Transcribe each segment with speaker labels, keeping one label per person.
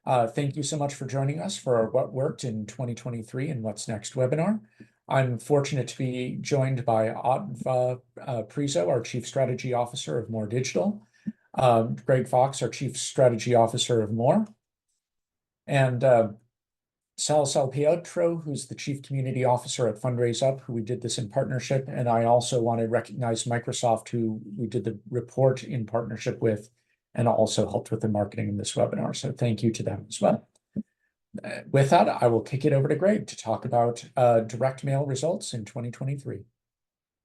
Speaker 1: Thank you so much for joining us for our What Worked in 2023 and What's Next webinar. I'm fortunate to be joined by Atva Priso, our Chief Strategy Officer of Moore Digital, Greg Fox, our Chief Strategy Officer of Moore, and Sal Pietro, who's the Chief Community Officer at Fundraise Up, who we did this in partnership. And I also want to recognize Microsoft, who we did the report in partnership with, and also helped with the marketing in this webinar. So thank you to them as well. With that, I will kick it over to Greg to talk about direct mail results in 2023.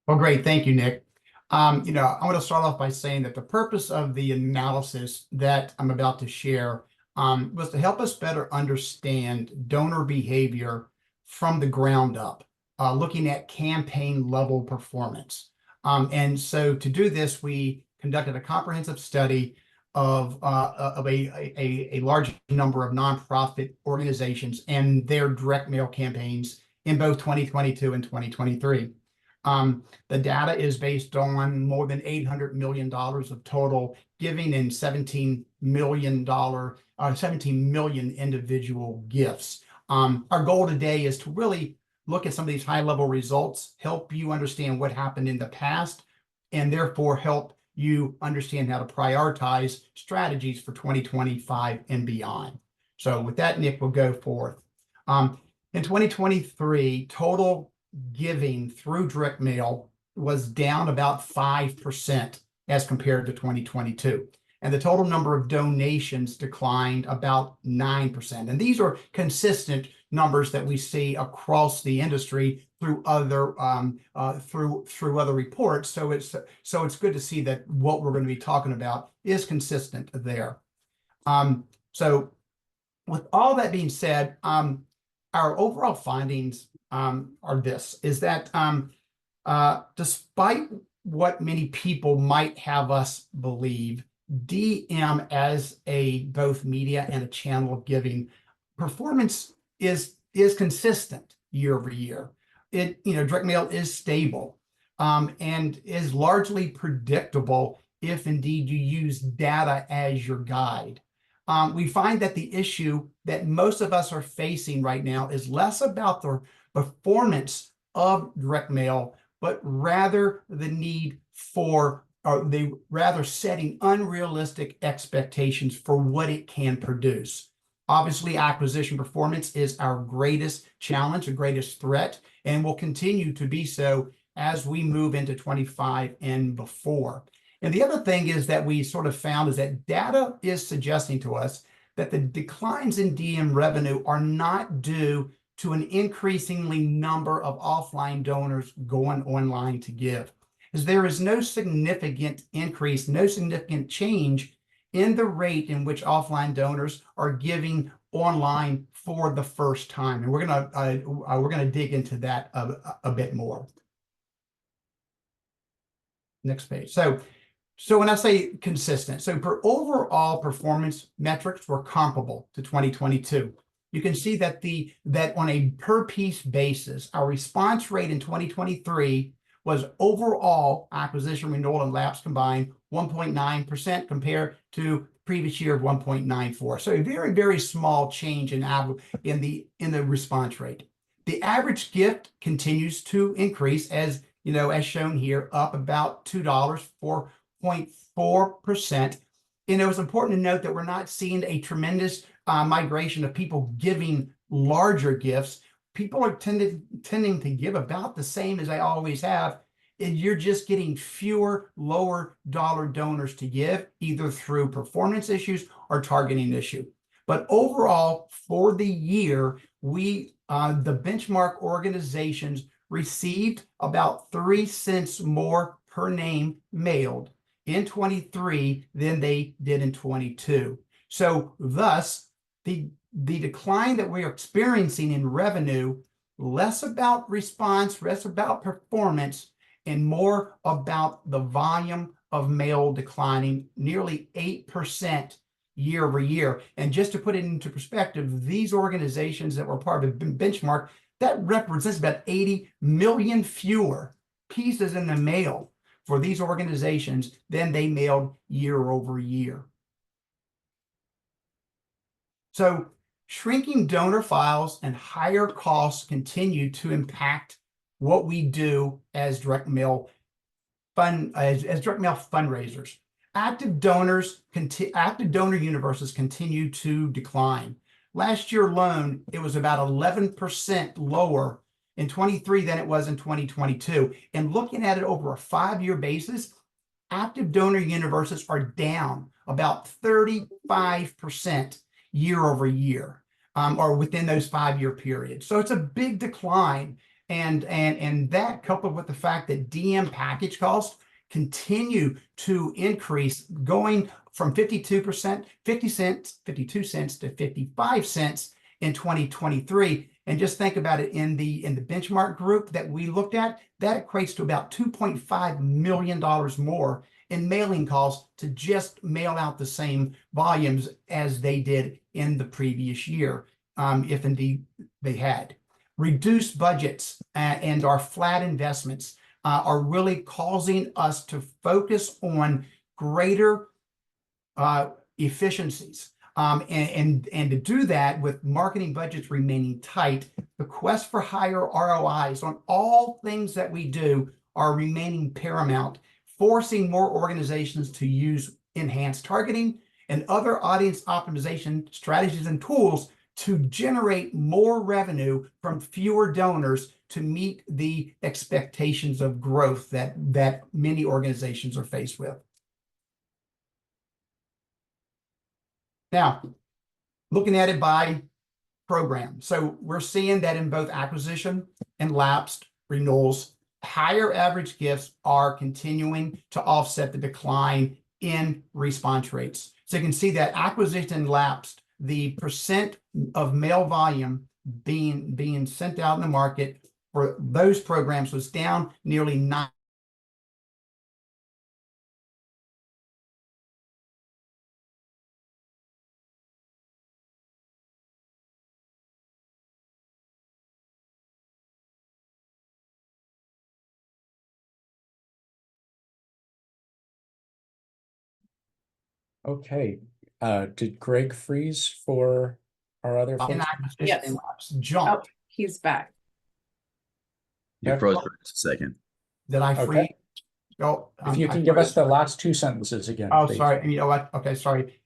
Speaker 2: Well, great. Thank you, Nick. I want to start off by saying that the purpose of the analysis that I'm about to share was to help us better understand donor behavior from the ground up, looking at campaign level performance. And so to do this, we conducted a comprehensive study of a large number of nonprofit organizations and their direct mail campaigns in both 2022 and 2023. The data is based on more than $800 million of total giving and 17 million individual gifts. Our goal today is to really look at some of these high-level results, help you understand what happened in the past, and therefore help you understand how to prioritize strategies for 2025 and beyond. So with that, Nick, we'll go forth. In 2023, total giving through direct mail was down about 5% as compared to 2022. And the total number of donations declined about 9%. And these are consistent numbers that we see across the industry through other through other reports. So it's good to see that what we're going to be talking about is consistent there. So with all that being said, our overall findings are this, is that despite what many people might have us believe, DM as a both media and a channel of giving performance is consistent year over year. Direct mail is stable and is largely predictable if indeed you use data as your guide. We find that the issue that most of us are facing right now is less about the performance of direct mail, but rather the need for, rather setting unrealistic expectations for what it can produce. Obviously, acquisition performance is our greatest challenge, the greatest threat, and will continue to be so as we move into 25 and before. And the other thing is that we sort of found is that data is suggesting to us that the declines in DM revenue are not due to an increasingly number of offline donors going online to give, as there is no significant increase, no significant change in the rate in which offline donors are giving online for the first time. And we're gonna dig into that a bit more. Next page. So when I say consistent, so for overall performance metrics were comparable to 2022. You can see that that on a per piece basis, our response rate in 2023 was overall acquisition, renewal, and lapse combined 1.9% compared to previous year of 1.94. So a very, very small change in the response rate. The average gift continues to increase as shown here, up about $2 for 0.4%. And it was important to note that we're not seeing a tremendous migration of people giving larger gifts. People are tending to give about the same as they always have. And you're just getting fewer lower dollar donors to give, either through performance issues or targeting issue. But overall, for the year, the benchmark organizations received about 3 cents more per name mailed in 23 than they did in 22. So thus, the decline that we're experiencing in revenue, less about response, less about performance, and more about the volume of mail declining nearly 8% year over year. And just to put it into perspective, these organizations that were part of the benchmark, that represents about 80 million fewer pieces in the mail for these organizations than they mailed year over year. So shrinking donor files and higher costs continue to impact what we do as direct mail fundraisers. Active donor universes continue to decline. Last year alone, it was about 11% lower in 23 than it was in 2022. And looking at it over a 5-year basis, active donor universes are down about 35% year over year, or within those 5-year periods. So it's a big decline. And that, coupled with the fact that DM package costs continue to increase, going from 52 cents to 55 cents in 2023. And just think about it, in the benchmark group that we looked at, that equates to about $2.5 million more in mailing costs to just mail out the same volumes as they did in the previous year, if indeed they had. Reduced budgets and our flat investments are really causing us to focus on greater efficiencies. And to do that, with marketing budgets remaining tight, the quest for higher ROIs on all things that we do are remaining paramount, forcing more organizations to use enhanced targeting and other audience optimization strategies and tools to generate more revenue from fewer donors to meet the expectations of growth that many organizations are faced with. Now, looking at it by program. So we're seeing that in both acquisition and lapsed renewals, higher average gifts are continuing to offset the decline in response rates. So you can see that acquisition and lapsed, the percent of mail volume being sent out in the market for those programs was down nearly 9%.
Speaker 1: Okay. Did Greg freeze for our other
Speaker 2: In
Speaker 1: folks?
Speaker 2: acquisition
Speaker 3: Yes.
Speaker 2: and lapsed jumped.
Speaker 3: Oh, he's back.
Speaker 4: You
Speaker 1: Okay.
Speaker 4: froze for just a second.
Speaker 2: Did I freeze?
Speaker 1: Okay.
Speaker 2: Oh,
Speaker 1: If you
Speaker 2: I
Speaker 1: can give us
Speaker 2: froze.
Speaker 1: the last two sentences again,
Speaker 2: Oh,
Speaker 1: please.
Speaker 2: sorry. You know what? Okay, sorry.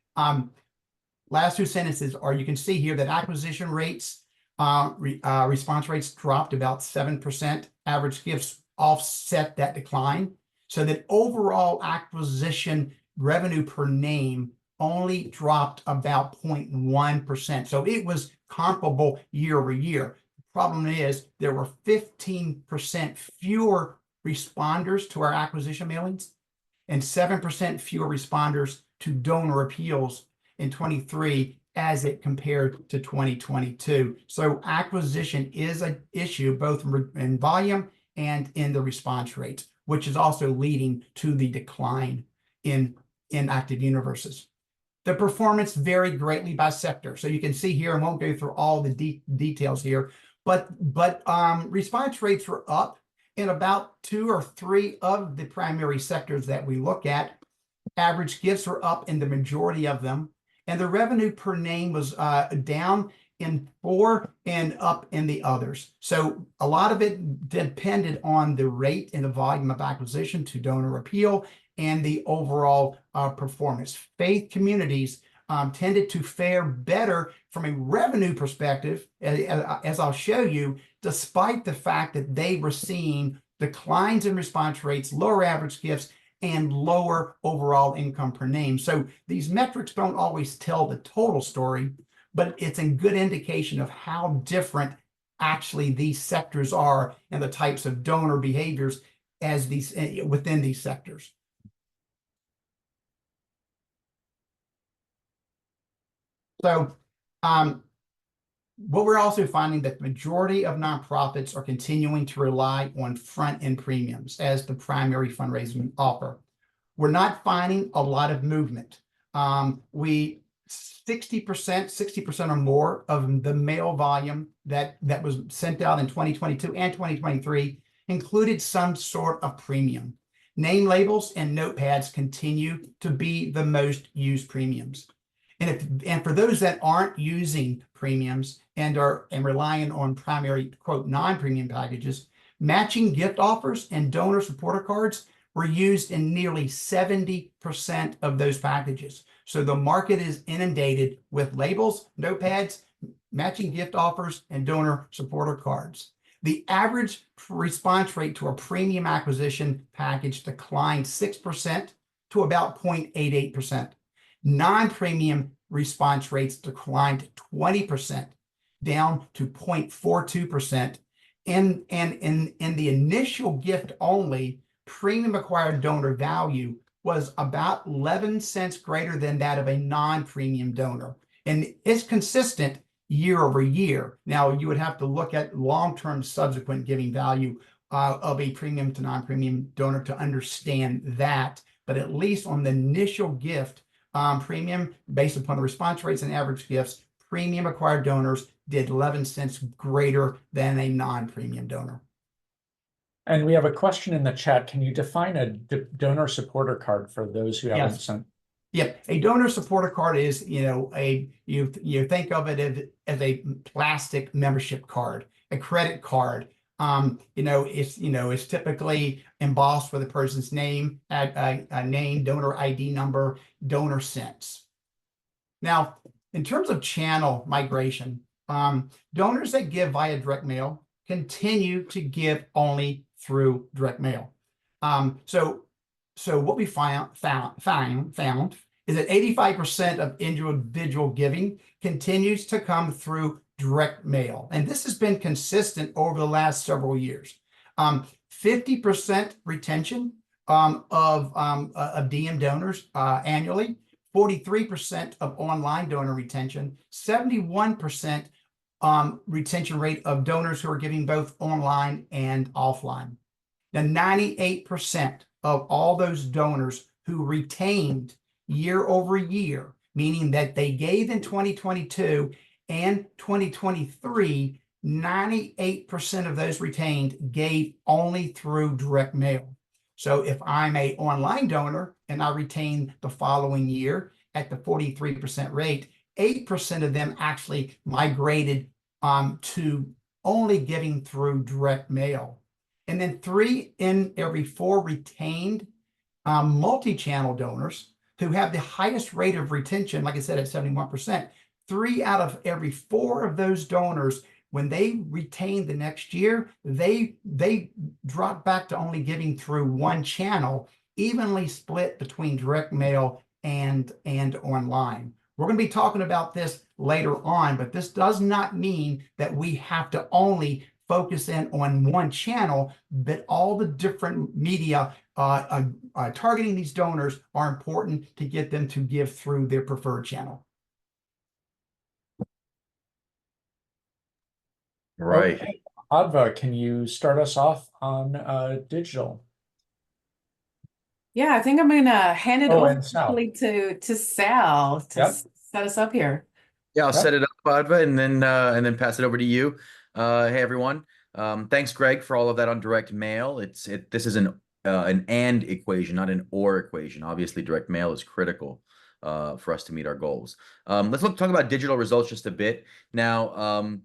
Speaker 2: Last two sentences are, you can see here that acquisition rates, response rates dropped about 7%. Average gifts offset that decline, so that overall acquisition revenue per name only dropped about 0.1%. So it was comparable year over year. The problem is there were 15% fewer responders to our acquisition mailings and 7% fewer responders to donor appeals in 23 as it compared to 2022. So acquisition is an issue both in volume and in the response rates, which is also leading to the decline in active universes. The performance varied greatly by sector. So you can see here, I won't go through all the details here, but response rates were up in about 2 or 3 of the primary sectors that we look at. Average gifts were up in the majority of them, and the revenue per name was down in 4 and up in the others. So a lot of it depended on the rate and the volume of acquisition to donor appeal and the overall performance. Faith communities tended to fare better from a revenue perspective, as I'll show you, despite the fact that they were seeing declines in response rates, lower average gifts, and lower overall income per name. So these metrics don't always tell the total story, but it's a good indication of how different actually these sectors are and the types of donor behaviors as these within these sectors. So what we're also finding that the majority of nonprofits are continuing to rely on front-end premiums as the primary fundraising offer. We're not finding a lot of movement. 60% or more of the mail volume that was sent out in 2022 and 2023 included some sort of premium. Name labels and notepads continue to be the most used premiums. And for those that aren't using premiums and relying on primary quote non-premium packages, matching gift offers and donor supporter cards were used in nearly 70% of those packages. So the market is inundated with labels, notepads, matching gift offers, and donor supporter cards. The average response rate to a premium acquisition package declined 6% to about 0.88%. Non-premium response rates declined 20%, down to 0.42%. And in the initial gift only, premium acquired donor value was about 11 cents greater than that of a non-premium donor. And it's consistent year over year. Now, you would have to look at long-term subsequent giving value of a premium to non-premium donor to understand that. But at least on the initial gift, premium, based upon the response rates and average gifts, premium acquired donors did 11 cents greater than a non-premium donor.
Speaker 1: And we have a question in the chat. Can you define a donor supporter card for those who haven't
Speaker 2: Yes.
Speaker 1: sent?
Speaker 2: Yep, a donor supporter card is, you think of it as a plastic membership card, a credit card. It's typically embossed with a person's name, a name, donor ID number, donor cents. Now, in terms of channel migration, donors that give via direct mail continue to give only through direct mail. So what we found is that 85% of individual giving continues to come through direct mail. And this has been consistent over the last several years. 50% retention of DM donors annually, 43% of online donor retention, 71% retention rate of donors who are giving both online and offline. Now, 98% of all those donors who retained year over year, meaning that they gave in 2022 and 2023, 98% of those retained gave only through direct mail. So if I'm an online donor and I retain the following year at the 43% rate, 8% of them actually migrated to only giving through direct mail. And then 3 in every 4 retained multi-channel donors who have the highest rate of retention, like I said, at 71%, 3 out of every 4 of those donors, when they retain the next year, they drop back to only giving through one channel, evenly split between direct mail and online. We're going to be talking about this later on, but this does not mean that we have to only focus in on one channel, but all the different media targeting these donors are important to get them to give through their preferred channel.
Speaker 4: Right.
Speaker 1: Okay. Adva, can you start us off on digital?
Speaker 3: Yeah, I think I'm gonna hand it over
Speaker 1: and Sal.
Speaker 3: to Sal to
Speaker 1: Yep.
Speaker 3: set us up here.
Speaker 4: Yeah, I'll
Speaker 1: Yep.
Speaker 4: set it up, Adva, and then pass it over to you. Hey everyone. Thanks, Greg, for all of that on direct mail. This is an and equation, not an or equation. Obviously, direct mail is critical for us to meet our goals. Let's talk about digital results just a bit. Now,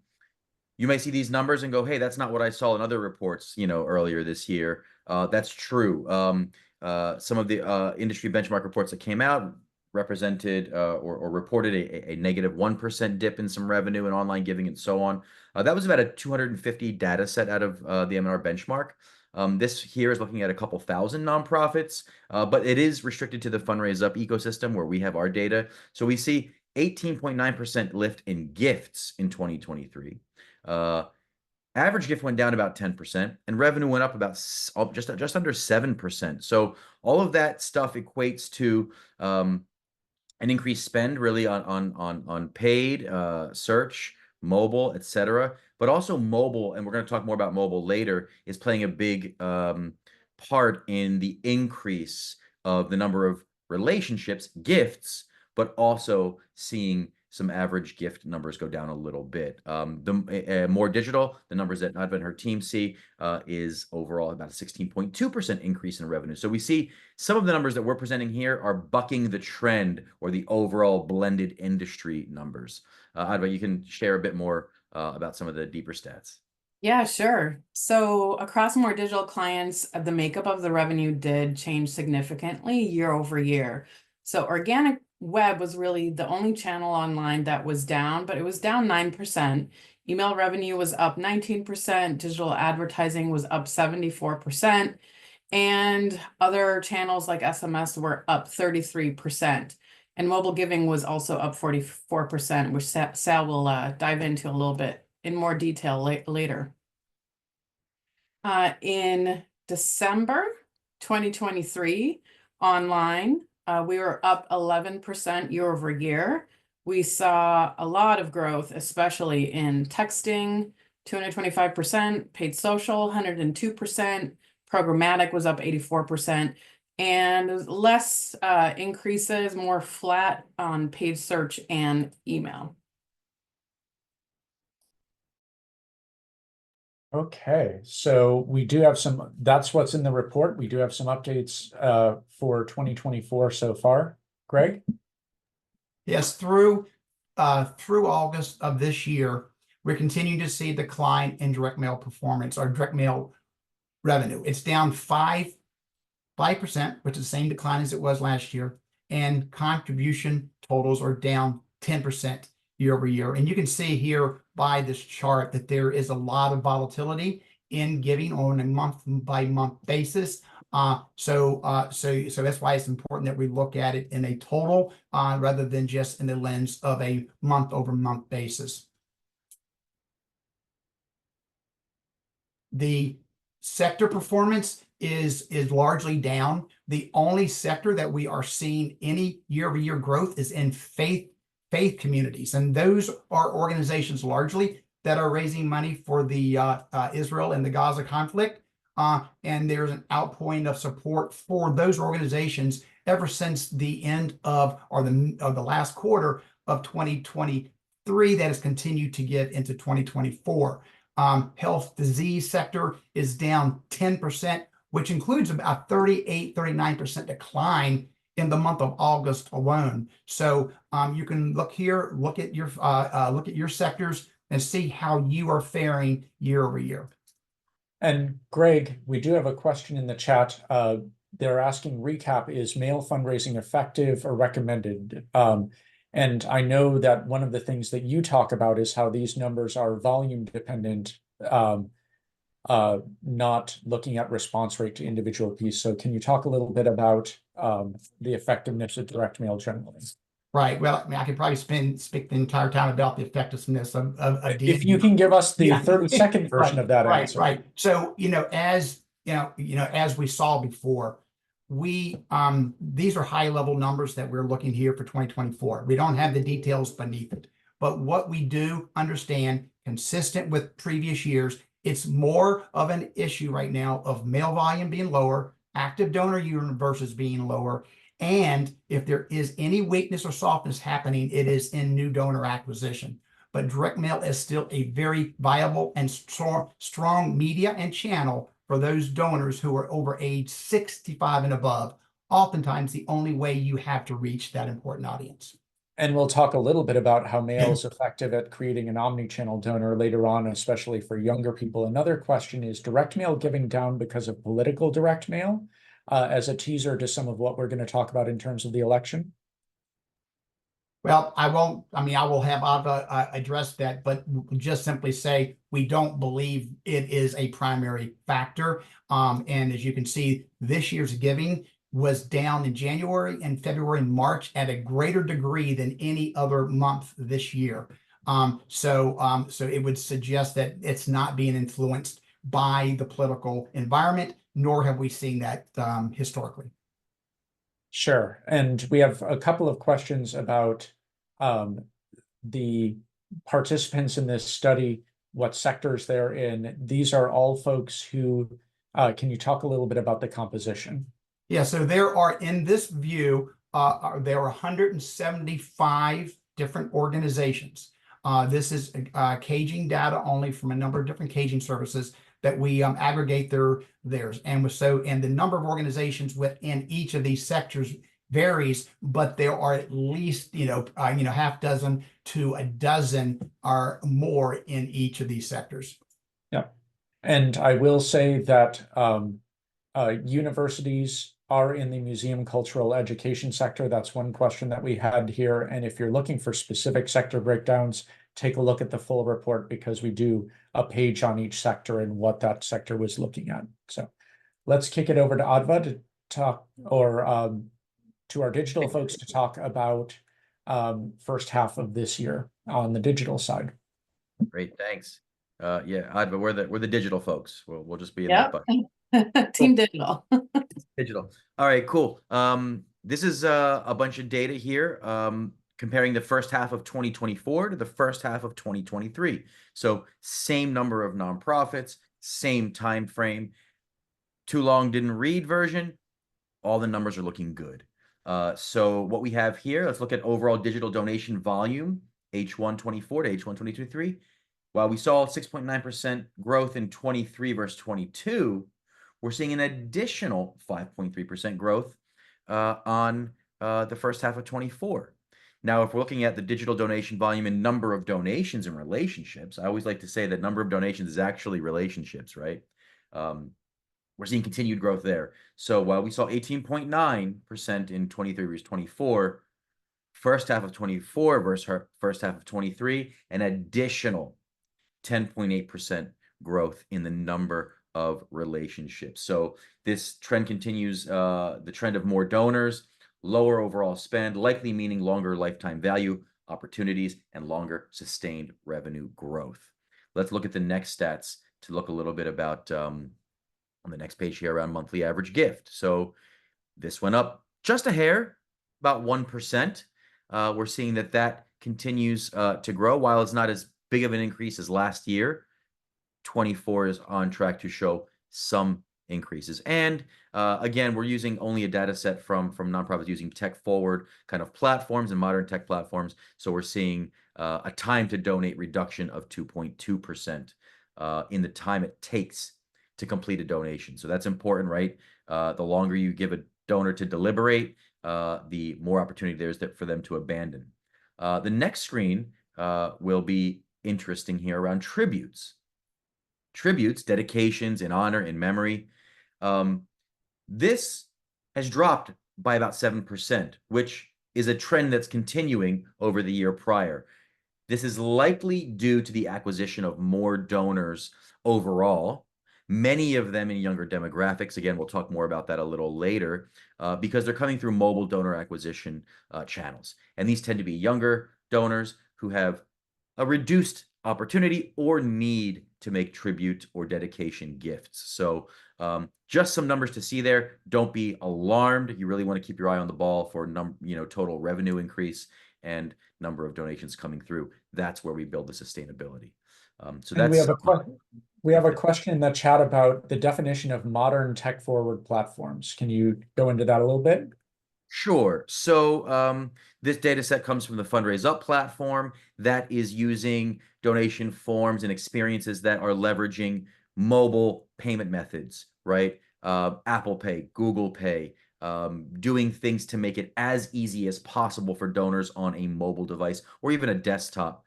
Speaker 4: you may see these numbers and go, hey, that's not what I saw in other reports, earlier this year. That's true. Some of the industry benchmark reports that came out represented or reported a negative 1% dip in some revenue and online giving and so on. That was about a 250 data set out of the M&R benchmark. This here is looking at a couple thousand nonprofits, but it is restricted to the Fundraise Up ecosystem where we have our data. So we see 18.9% lift in gifts in 2023. Average gift went down about 10%, and revenue went up about just under 7%. So all of that stuff equates to an increased spend really on paid search, mobile, etc. But also mobile, and we're going to talk more about mobile later, is playing a big part in the increase of the number of relationships, gifts, but also seeing some average gift numbers go down a little bit. The more digital, the numbers that Adva and her team see is overall about a 16.2% increase in revenue. So we see some of the numbers that we're presenting here are bucking the trend or the overall blended industry numbers. Adva, you can share a bit more about some of the deeper stats.
Speaker 3: Yeah, sure. So across more digital clients, the makeup of the revenue did change significantly year over year. So organic web was really the only channel online that was down, but it was down 9%. Email revenue was up 19%. Digital advertising was up 74%. And other channels like SMS were up 33%. And mobile giving was also up 44%, which Sal will dive into a little bit in more detail later. In December 2023, online, we were up 11% year over year. We saw a lot of growth, especially in texting, 225%, paid social, 102%, programmatic was up 84%, and less increases, more flat on paid search and email.
Speaker 1: Okay, so we do have some, that's what's in the report. We do have some updates for 2024 so far. Greg?
Speaker 2: Yes, through August of this year, we're continuing to see a decline in direct mail performance or direct mail revenue. It's down 5%, which is the same decline as it was last year, and contribution totals are down 10% year over year. And you can see here by this chart that there is a lot of volatility in giving on a month by month basis. So that's why it's important that we look at it in a total rather than just in the lens of a month over month basis. The sector performance is largely down. The only sector that we are seeing any year over year growth is in faith communities, and those are organizations largely that are raising money for the Israel and the Gaza conflict. And there's an outpouring of support for those organizations ever since the end of the last quarter of 2023 that has continued to get into 2024. Health disease sector is down 10%, which includes about 39% decline in the month of August alone. So you can look here, look at your sectors and see how you are faring year over year.
Speaker 1: And Greg, we do have a question in the chat. They're asking, recap, is mail fundraising effective or recommended? And I know that one of the things that you talk about is how these numbers are volume dependent, not looking at response rate to individual piece. So can you talk a little bit about the effectiveness of direct mail generally?
Speaker 2: Right. Well, I mean, I could probably speak the entire time about the effectiveness of
Speaker 1: if you can give us the 30-second version of that answer.
Speaker 2: Right. So, as we saw before, these are high level numbers that we're looking here for 2024. We don't have the details beneath it, but what we do understand, consistent with previous years, it's more of an issue right now of mail volume being lower, active donor universes being lower, and if there is any weakness or softness happening, it is in new donor acquisition. But direct mail is still a very viable and strong media and channel for those donors who are over age 65 and above, oftentimes the only way you have to reach that important audience.
Speaker 1: And we'll talk a little bit about how mail is effective at creating an omnichannel donor later on, especially for younger people. Another question is direct mail giving down because of political direct mail, as a teaser to some of what we're going to talk about in terms of the election?
Speaker 2: Well, I will have Ava address that, but just simply say we don't believe it is a primary factor. And as you can see, this year's giving was down in January and February and March at a greater degree than any other month this year. So it would suggest that it's not being influenced by the political environment, nor have we seen that historically.
Speaker 1: Sure. And we have a couple of questions about the participants in this study, what sectors they're in. These are all folks who, can you talk a little bit about the composition?
Speaker 2: Yeah, so there are, in this view, there are 175 different organizations. This is caging data only from a number of different caging services that we aggregate theirs. And the number of organizations within each of these sectors varies, but there are at least half dozen to a dozen or more in each of these sectors.
Speaker 1: Yeah, and I will say that universities are in the museum cultural education sector. That's one question that we had here. And if you're looking for specific sector breakdowns, take a look at the full report, because we do a page on each sector and what that sector was looking at. So let's kick it over to Adva to talk, or to our digital folks to talk about first half of this year on the digital side.
Speaker 4: Great, thanks. Yeah, Adva, we're the digital folks. We'll just be in that bucket.
Speaker 3: Team Digital.
Speaker 4: Digital. All right, cool. This is a bunch of data here, comparing the first half of 2024 to the first half of 2023. So same number of nonprofits, same time frame. Too long didn't read version. All the numbers are looking good. So what we have here, let's look at overall digital donation volume, H1 24 to H1 2023. While we saw 6.9% growth in 23 versus 22, we're seeing an additional 5.3% growth on the first half of 24. Now, if we're looking at the digital donation volume and number of donations and relationships, I always like to say that number of donations is actually relationships, right? We're seeing continued growth there. So while we saw 18.9% in 23 versus 24, first half of 24 versus first half of 23, an additional 10.8% growth in the number of relationships. So this trend continues, the trend of more donors, lower overall spend, likely meaning longer lifetime value opportunities and longer sustained revenue growth. Let's look at the next stats to look a little bit about on the next page here around monthly average gift. So this went up just a hair, about 1%. We're seeing that continues to grow. While it's not as big of an increase as last year, 24 is on track to show some increases. And again, we're using only a data set from nonprofits using tech forward kind of platforms and modern tech platforms. So we're seeing a time to donate reduction of 2.2% in the time it takes to complete a donation. So that's important, right? The longer you give a donor to deliberate, the more opportunity there is for them to abandon. The next screen will be interesting here around tributes. Tributes, dedications in honor, in memory. This has dropped by about 7%, which is a trend that's continuing over the year prior. This is likely due to the acquisition of more donors overall, many of them in younger demographics. Again, we'll talk more about that a little later, because they're coming through mobile donor acquisition channels. And these tend to be younger donors who have a reduced opportunity or need to make tribute or dedication gifts. So just some numbers to see there. Don't be alarmed. You really want to keep your eye on the ball for total revenue increase and number of donations coming through. That's where we build the sustainability. So that's
Speaker 1: we have a question in the chat about the definition of modern tech forward platforms. Can you go into that a little bit?
Speaker 4: Sure. So this data set comes from the Fundraise Up platform that is using donation forms and experiences that are leveraging mobile payment methods, right? Apple Pay, Google Pay, doing things to make it as easy as possible for donors on a mobile device or even a desktop,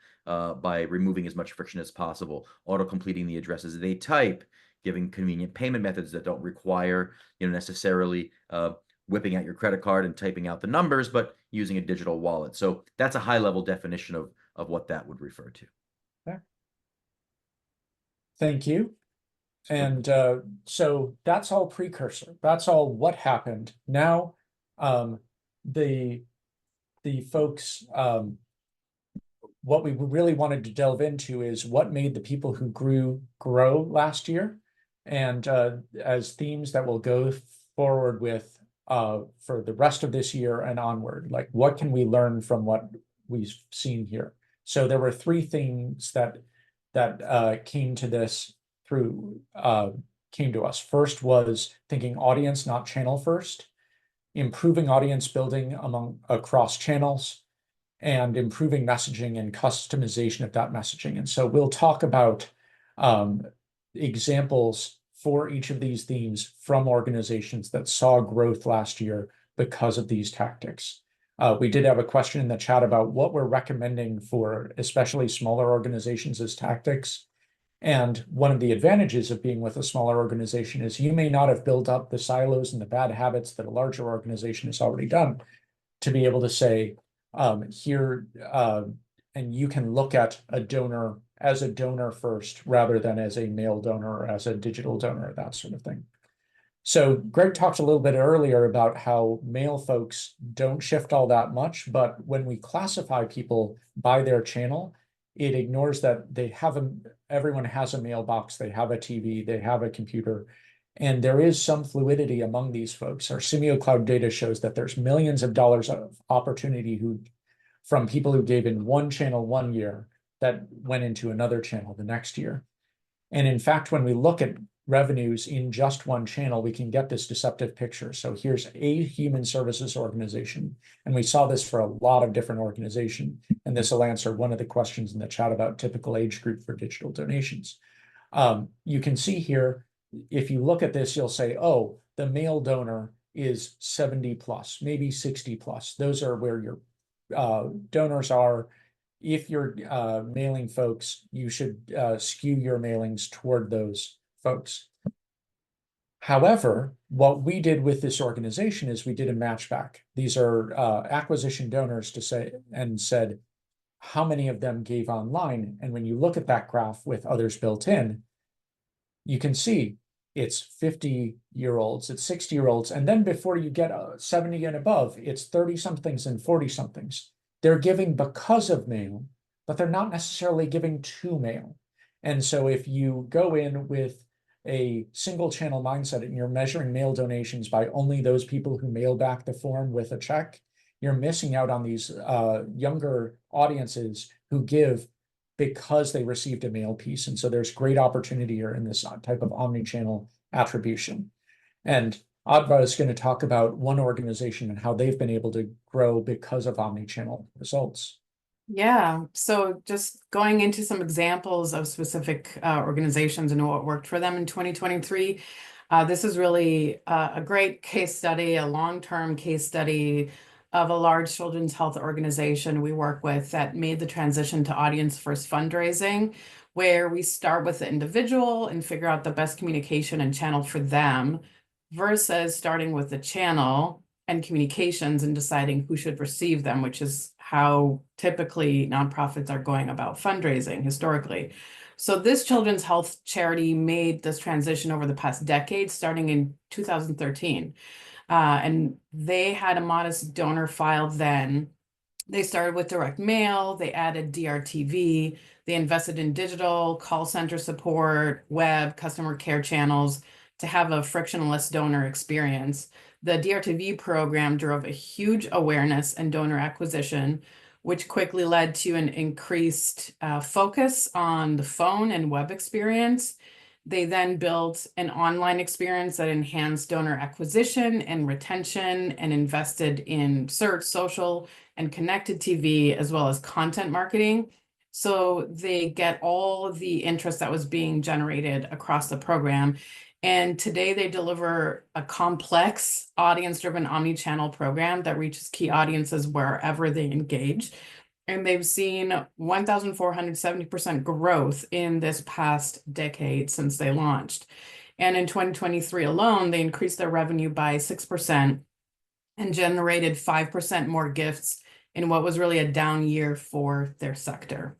Speaker 4: by removing as much friction as possible, auto-completing the addresses they type, giving convenient payment methods that don't require necessarily whipping out your credit card and typing out the numbers, but using a digital wallet. So that's a high-level definition of what that would refer to.
Speaker 1: Okay. Thank you. And so that's all precursor. That's all what happened. Now, the folks, what we really wanted to delve into is what made the people who grow last year, and as themes that we'll go forward with for the rest of this year and onward. Like, what can we learn from what we've seen here? So there were three themes that came to us. First was thinking audience, not channel first, improving audience building across channels, and improving messaging and customization of that messaging. And so we'll talk about examples for each of these themes from organizations that saw growth last year because of these tactics. We did have a question in the chat about what we're recommending for especially smaller organizations as tactics. And one of the advantages of being with a smaller organization is you may not have built up the silos and the bad habits that a larger organization has already done to be able to say, here, and you can look at a donor as a donor first rather than as a mail donor or as a digital donor, that sort of thing. So Greg talked a little bit earlier about how mail folks don't shift all that much, but when we classify people by their channel, it ignores that they have everyone has a mailbox, they have a TV, they have a computer, and there is some fluidity among these folks. Our Simio Cloud data shows that there's millions of dollars of opportunity from people who gave in one channel one year that went into another channel the next year. And in fact, when we look at revenues in just one channel, we can get this deceptive picture. So here's a human services organization, and we saw this for a lot of different organizations. And this will answer one of the questions in the chat about typical age group for digital donations. You can see here, if you look at this, you'll say, oh, the male donor is 70 plus, maybe 60 plus. Those are where your donors are. If you're mailing folks, you should skew your mailings toward those folks. However, what we did with this organization is we did a matchback. These are acquisition donors to say and said, how many of them gave online? And when you look at that graph with others built in, you can see it's 50-year-olds, it's 60-year-olds. And then before you get 70 and above, it's 30-somethings and 40-somethings. They're giving because of mail, but they're not necessarily giving to mail. And so if you go in with a single channel mindset and you're measuring mail donations by only those people who mail back the form with a check, you're missing out on these younger audiences who give because they received a mail piece. And so there's great opportunity here in this type of omnichannel attribution. And Adva is going to talk about one organization and how they've been able to grow because of omnichannel results.
Speaker 3: Yeah, so just going into some examples of specific organizations and what worked for them in 2023. This is really a great case study, a long-term case study of a large children's health organization we work with that made the transition to audience-first fundraising, where we start with the individual and figure out the best communication and channel for them, versus starting with the channel and communications and deciding who should receive them, which is how typically nonprofits are going about fundraising historically. So this children's health charity made this transition over the past decade, starting in 2013. And they had a modest donor file then. They started with direct mail, they added DRTV, they invested in digital, call center support, web, customer care channels to have a frictionless donor experience. The DRTV program drove a huge awareness and donor acquisition, which quickly led to an increased focus on the phone and web experience. They then built an online experience that enhanced donor acquisition and retention and invested in search, social, and connected TV, as well as content marketing. So they get all of the interest that was being generated across the program. And today they deliver a complex audience-driven omni-channel program that reaches key audiences wherever they engage. And they've seen 1,470% growth in this past decade since they launched. And in 2023 alone, they increased their revenue by 6% and generated 5% more gifts in what was really a down year for their sector.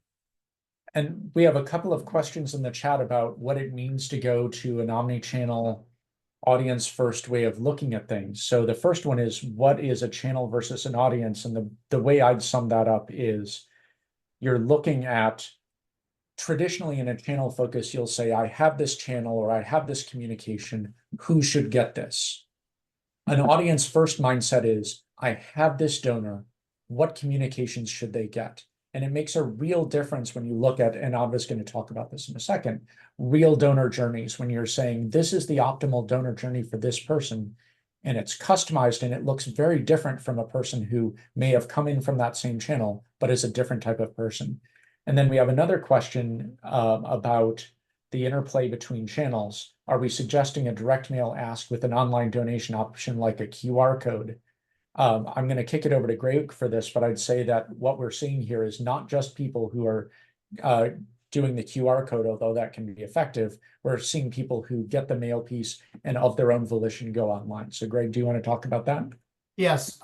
Speaker 1: And we have a couple of questions in the chat about what it means to go to an omni-channel audience first way of looking at things. So the first one is, what is a channel versus an audience? And the way I'd sum that up is you're looking at, traditionally in a channel focus, you'll say, I have this channel or I have this communication, who should get this? An audience first mindset is, I have this donor, what communications should they get? And it makes a real difference when you look at, and Adva's going to talk about this in a second, real donor journeys. When you're saying this is the optimal donor journey for this person, and it's customized and it looks very different from a person who may have come in from that same channel, but is a different type of person. And then we have another question about the interplay between channels. Are we suggesting a direct mail ask with an online donation option like a QR code? I'm going to kick it over to Greg for this, but I'd say that what we're seeing here is not just people who are doing the QR code, although that can be effective. We're seeing people who get the mail piece and of their own volition go online. So Greg, do you want to talk about that?
Speaker 2: Yes,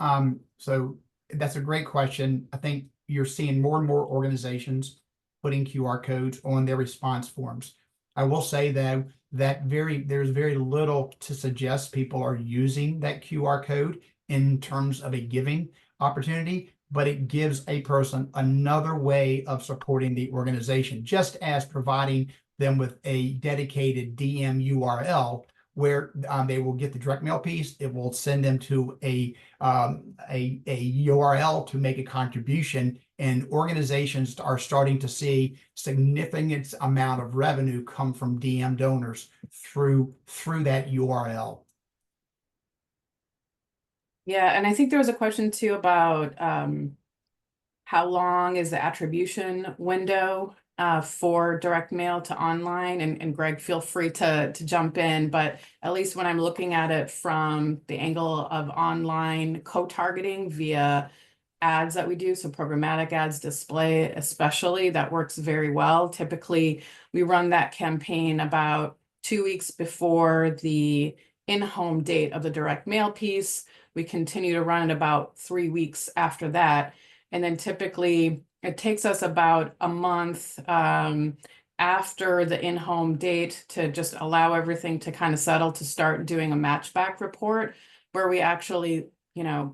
Speaker 2: so that's a great question. I think you're seeing more and more organizations putting QR codes on their response forms. I will say though that there's very little to suggest people are using that QR code in terms of a giving opportunity, but it gives a person another way of supporting the organization, just as providing them with a dedicated DM URL where they will get the direct mail piece. It will send them to a URL to make a contribution, and organizations are starting to see significant amount of revenue come from DM donors through that URL.
Speaker 3: Yeah, and I think there was a question too about how long is the attribution window for direct mail to online, and Greg, feel free to jump in, but at least when I'm looking at it from the angle of online co-targeting via ads that we do, so programmatic ads, display especially, that works very well. Typically, we run that campaign about 2 weeks before the in-home date of the direct mail piece. We continue to run it about 3 weeks after that. And then typically it takes us about a month after the in-home date to just allow everything to kind of settle, to start doing a matchback report where we actually,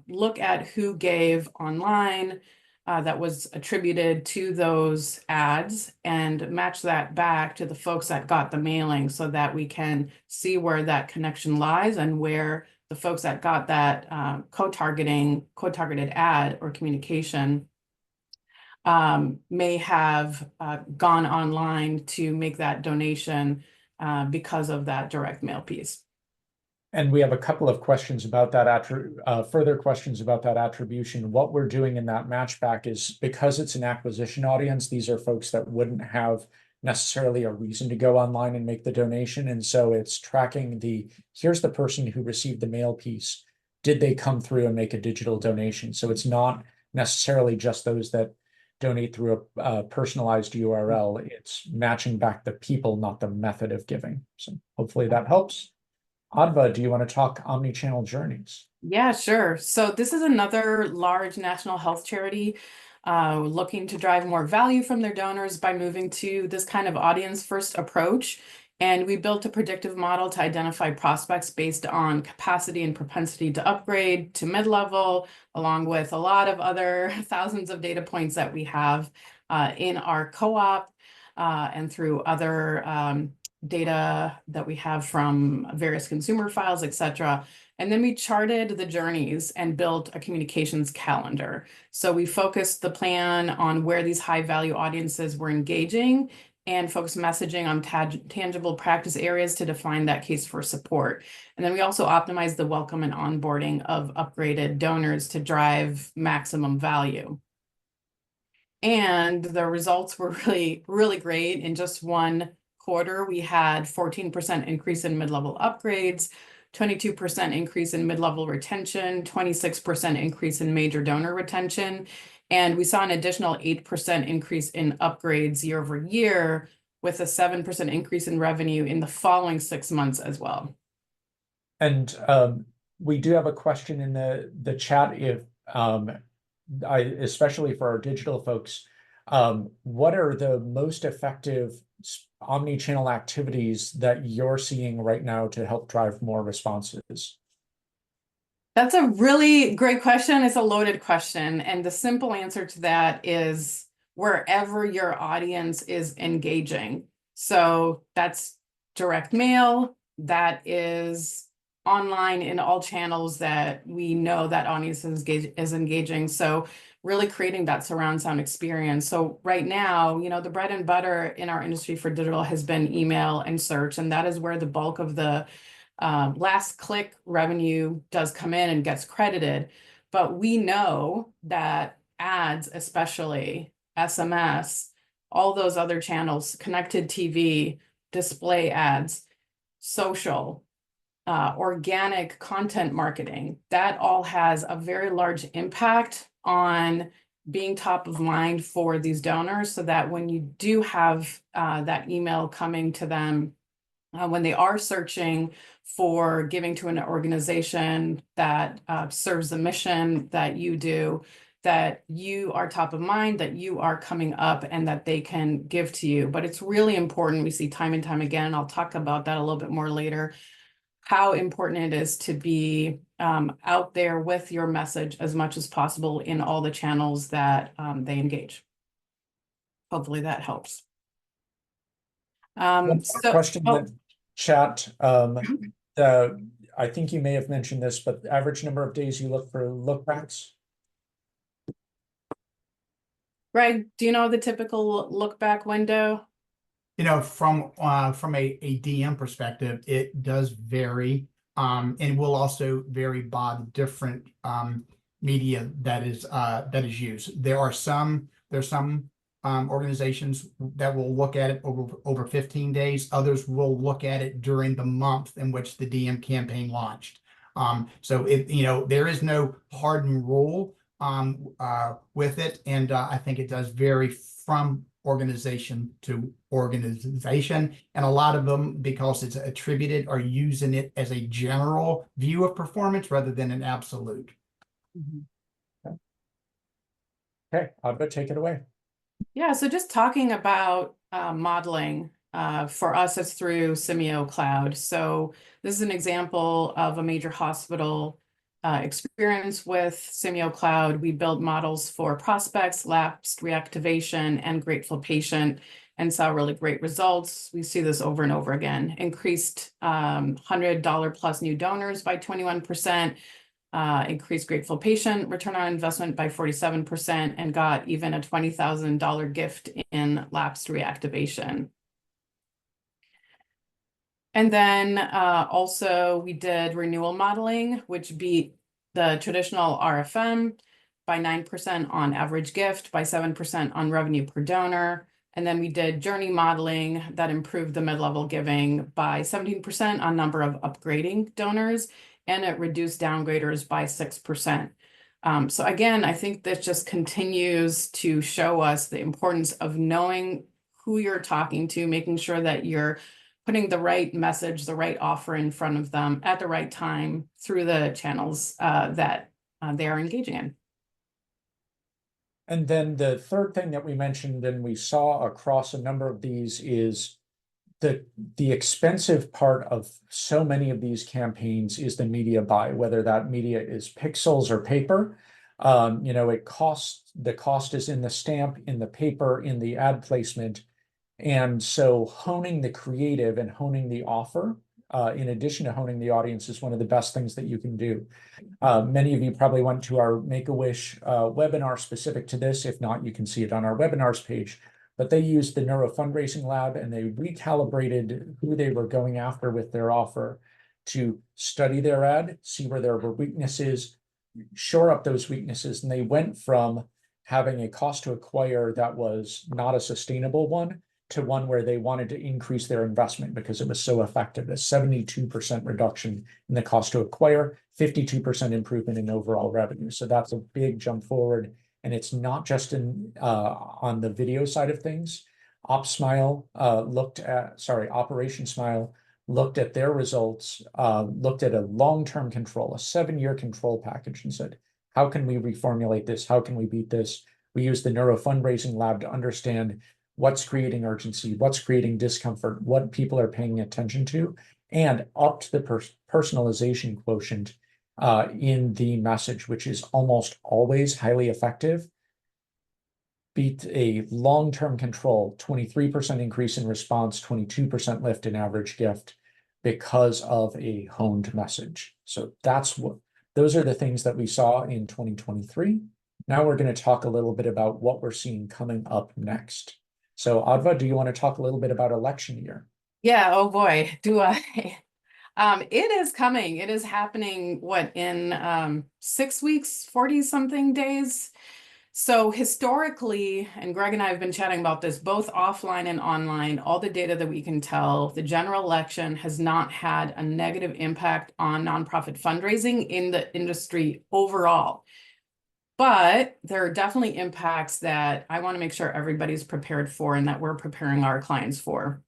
Speaker 3: look at who gave online that was attributed to those ads and match that back to the folks that got the mailing, so that we can see where that connection lies and where the folks that got that co-targeted ad or communication may have gone online to make that donation because of that direct mail piece.
Speaker 1: And we have a couple of questions about that, further questions about that attribution. What we're doing in that matchback is, because it's an acquisition audience, these are folks that wouldn't have necessarily a reason to go online and make the donation. And so it's tracking here's the person who received the mail piece. Did they come through and make a digital donation? So it's not necessarily just those that donate through a personalized URL. It's matching back the people, not the method of giving. So hopefully that helps. Adva, do you want to talk omnichannel journeys?
Speaker 3: Yeah, sure. So this is another large national health charity looking to drive more value from their donors by moving to this kind of audience first approach. And we built a predictive model to identify prospects based on capacity and propensity to upgrade to mid-level, along with a lot of other thousands of data points that we have in our co-op and through other data that we have from various consumer files, etc. And then we charted the journeys and built a communications calendar. So we focused the plan on where these high value audiences were engaging and focused messaging on tangible practice areas to define that case for support. And then we also optimized the welcome and onboarding of upgraded donors to drive maximum value. And the results were really, really great. In just one quarter, we had 14% increase in mid-level upgrades, 22% increase in mid-level retention, 26% increase in major donor retention. And we saw an additional 8% increase in upgrades year over year, with a 7% increase in revenue in the following 6 months as well.
Speaker 1: And we do have a question in the chat. If especially for our digital folks, what are the most effective omni-channel activities that you're seeing right now to help drive more responses?
Speaker 3: That's a really great question. It's a loaded question. And the simple answer to that is wherever your audience is engaging. So that's direct mail, that is online in all channels that we know that audience is engaging. So really creating that surround sound experience. So right now, the bread and butter in our industry for digital has been email and search, and that is where the bulk of the Last click revenue does come in and gets credited, but we know that ads, especially SMS, all those other channels, connected TV, display ads, social, organic content marketing, that all has a very large impact on being top of mind for these donors, so that when you do have that email coming to them, when they are searching for giving to an organization that serves the mission that you do, that you are top of mind, that you are coming up, and that they can give to you. But it's really important, we see time and time again, and I'll talk about that a little bit more later, how important it is to be out there with your message as much as possible in all the channels that they engage. Hopefully that helps.
Speaker 1: One question in the chat. I think you may have mentioned this, but the average number of days you look for look backs.
Speaker 3: Greg, do you know the typical look back window?
Speaker 2: You know, from a DM perspective, it does vary, and will also vary by the different media that is used. There's some organizations that will look at it over 15 days. Others will look at it during the month in which the DM campaign launched. So there is no hardened rule with it, and I think it does vary from organization to organization, and a lot of them, because it's attributed, are using it as a general view of performance rather than an absolute.
Speaker 1: Okay, Adva, take it away.
Speaker 3: Yeah, so just talking about modeling, for us, it's through Simeo Cloud. So this is an example of a major hospital experience with Simeo Cloud. We built models for prospects, lapsed reactivation, and grateful patient, and saw really great results. We see this over and over again. Increased $100 plus new donors by 21%, increased grateful patient return on investment by 47%, and got even a $20,000 gift in lapsed reactivation. And then also we did renewal modeling, which beat the traditional RFM by 9% on average gift, by 7% on revenue per donor. And then we did journey modeling that improved the mid-level giving by 17% on number of upgrading donors, and it reduced downgraders by 6%. So again, I think this just continues to show us the importance of knowing who you're talking to, making sure that you're putting the right message, the right offer in front of them at the right time through the channels that they are engaging in.
Speaker 1: And then the third thing that we mentioned and we saw across a number of these is the expensive part of so many of these campaigns is the media buy, whether that media is pixels or paper. The cost is in the stamp, in the paper, in the ad placement. And so honing the creative and honing the offer, in addition to honing the audience, is one of the best things that you can do. Many of you probably went to our Make-A-Wish webinar specific to this. If not, you can see it on our webinars page. But they used the Neuro Fundraising Lab, and they recalibrated who they were going after with their offer to study their ad, see where there were weaknesses, shore up those weaknesses. And they went from having a cost to acquire that was not a sustainable one to one where they wanted to increase their investment because it was so effective. A 72% reduction in the cost to acquire, 52% improvement in overall revenue. So that's a big jump forward. And it's not just on the video side of things. Operation Smile looked at their results, looked at a long-term control, a 7-year control package, and said, how can we reformulate this? How can we beat this? We use the Neuro Fundraising Lab to understand what's creating urgency, what's creating discomfort, what people are paying attention to, and upped the personalization quotient in the message, which is almost always highly effective. Beat a long-term control, 23% increase in response, 22% lift in average gift because of a honed message. So those are the things that we saw in 2023. Now we're going to talk a little bit about what we're seeing coming up next. So Adva, do you want to talk a little bit about election year?
Speaker 3: Yeah, oh boy, do I. It is coming. It is happening, what, in 6 weeks, 40 something days. So historically, and Greg and I have been chatting about this, both offline and online, all the data that we can tell, the general election has not had a negative impact on nonprofit fundraising in the industry overall. But there are definitely impacts that I want to make sure everybody's prepared for and that we're preparing our clients for.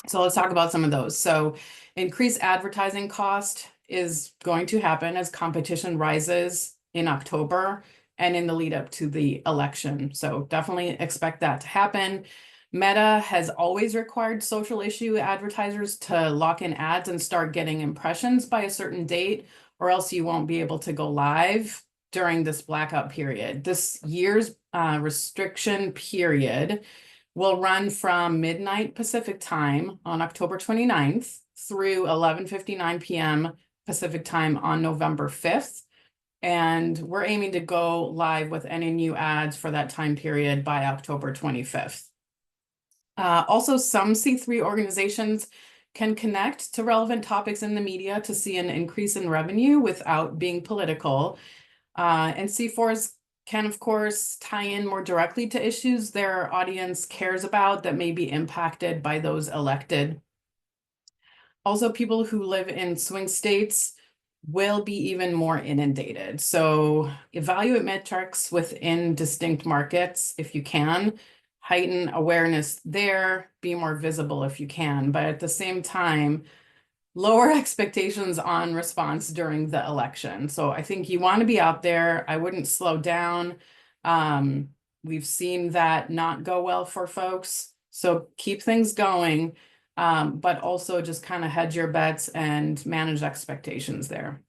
Speaker 3: So let's talk about some of those. So increased advertising cost is going to happen as competition rises in October and in the lead up to the election. So definitely expect that to happen. Meta has always required social issue advertisers to lock in ads and start getting impressions by a certain date, or else you won't be able to go live during this blackout period. This year's restriction period will run from midnight Pacific time on October 29th through 11:59 p.m. Pacific time on November 5th. And we're aiming to go live with any new ads for that time period by October 25th. Also, some C3 organizations can connect to relevant topics in the media to see an increase in revenue without being political. And C4s can, of course, tie in more directly to issues their audience cares about that may be impacted by those elected. Also, people who live in swing states will be even more inundated. So evaluate metrics within distinct markets if you can, heighten awareness there, be more visible if you can, but at the same time, lower expectations on response during the election. So I think you want to be out there. I wouldn't slow down. We've seen that not go well for folks. So keep things going, but also just kind of hedge your bets and manage expectations there.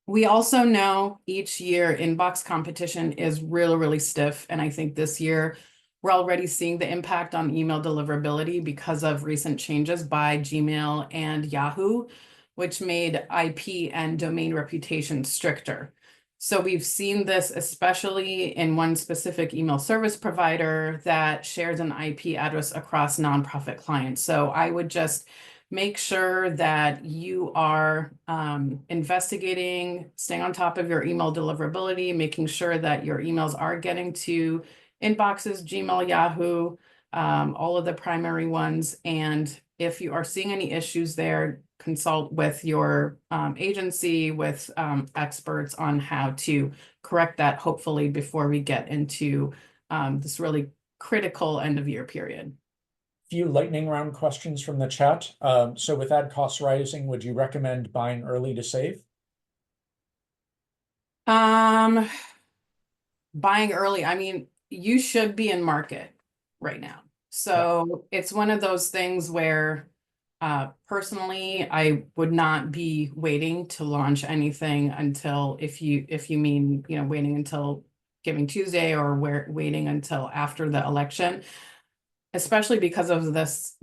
Speaker 3: We also know each year inbox competition is really, really stiff. And I think this year we're already seeing the impact on email deliverability because of recent changes by Gmail and Yahoo, which made IP and domain reputation stricter. So we've seen this especially in one specific email service provider that shares an IP address across nonprofit clients. So I would just make sure that you are investigating, staying on top of your email deliverability, making sure that your emails are getting to inboxes, Gmail, Yahoo, all of the primary ones. And if you are seeing any issues there, consult with your agency, with experts on how to correct that, hopefully before we get into this really critical end of year period.
Speaker 1: Few lightning round questions from the chat. So with ad costs rising, would you recommend buying early to save?
Speaker 3: Buying early, I mean, you should be in market right now. So it's one of those things where personally, I would not be waiting to launch anything until, if you mean, waiting until Giving Tuesday or waiting until after the election, especially because of this,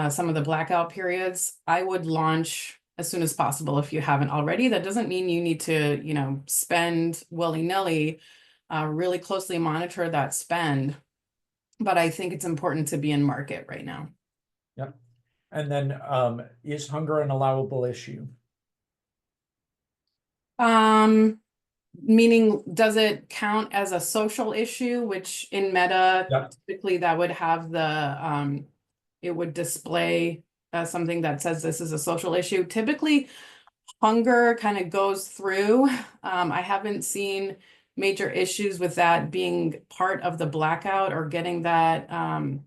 Speaker 3: some of the blackout periods, I would launch as soon as possible if you haven't already. That doesn't mean you need to, spend willy-nilly, really closely monitor that spend. But I think it's important to be in market right now.
Speaker 1: Yep. And then is hunger an allowable issue?
Speaker 3: Meaning, does it count as a social issue, which in Meta,
Speaker 1: Yep.
Speaker 3: typically that would have the, it would display something that says this is a social issue. Typically, hunger kind of goes through. I haven't seen major issues with that being part of the blackout or getting that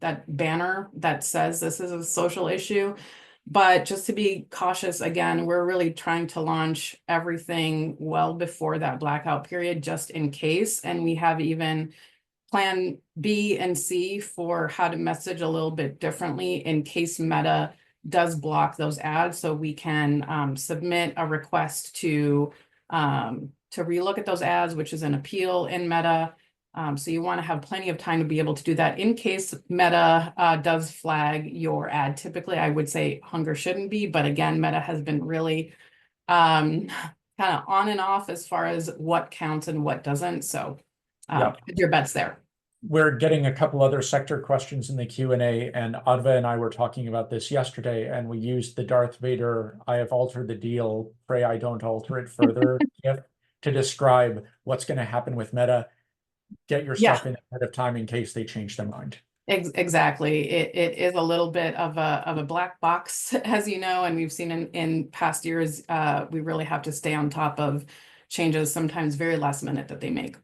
Speaker 3: that banner that says this is a social issue. But just to be cautious, again, we're really trying to launch everything well before that blackout period, just in case. And we have even plan B and C for how to message a little bit differently in case Meta does block those ads. So we can submit a request to relook at those ads, which is an appeal in Meta. So you want to have plenty of time to be able to do that in case Meta does flag your ad. Typically, I would say hunger shouldn't be, but again, Meta has been really kind of on and off as far as what counts and what doesn't. So
Speaker 1: Yep.
Speaker 3: put your bets there.
Speaker 1: we're getting a couple other sector questions in the Q&A, and Adva and I were talking about this yesterday, and we used the Darth Vader, I have altered the deal, pray I don't alter it further gif to describe what's going to happen with Meta. Get your
Speaker 3: Yeah.
Speaker 1: stuff in ahead of time in case they change their mind.
Speaker 3: Exactly. It is a little bit of a black box, as you know, and we've seen in past years, we really have to stay on top of changes, sometimes very last minute, that they make.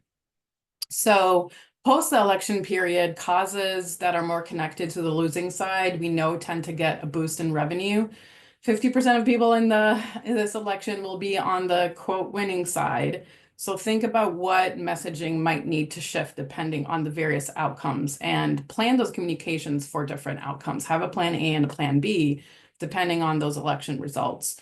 Speaker 3: So post the election period, causes that are more connected to the losing side, we know tend to get a boost in revenue. 50% of people in this election will be on the quote winning side. So think about what messaging might need to shift depending on the various outcomes, and plan those communications for different outcomes. Have a plan A and a plan B, depending on those election results.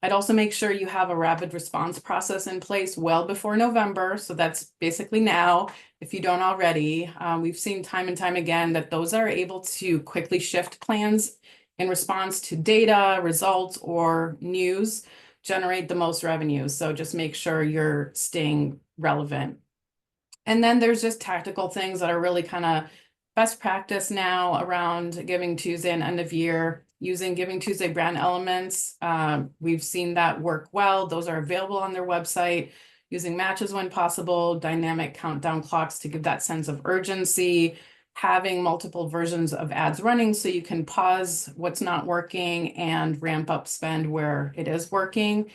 Speaker 3: I'd also make sure you have a rapid response process in place well before November. So that's basically now, if you don't already. We've seen time and time again that those are able to quickly shift plans in response to data, results, or news, generate the most revenue. So just make sure you're staying relevant. And then there's just tactical things that are really kind of best practice now around Giving Tuesday and end of year, using Giving Tuesday brand elements. We've seen that work well. Those are available on their website. Using matches when possible, dynamic countdown clocks to give that sense of urgency, having multiple versions of ads running so you can pause what's not working and ramp up spend where it is working.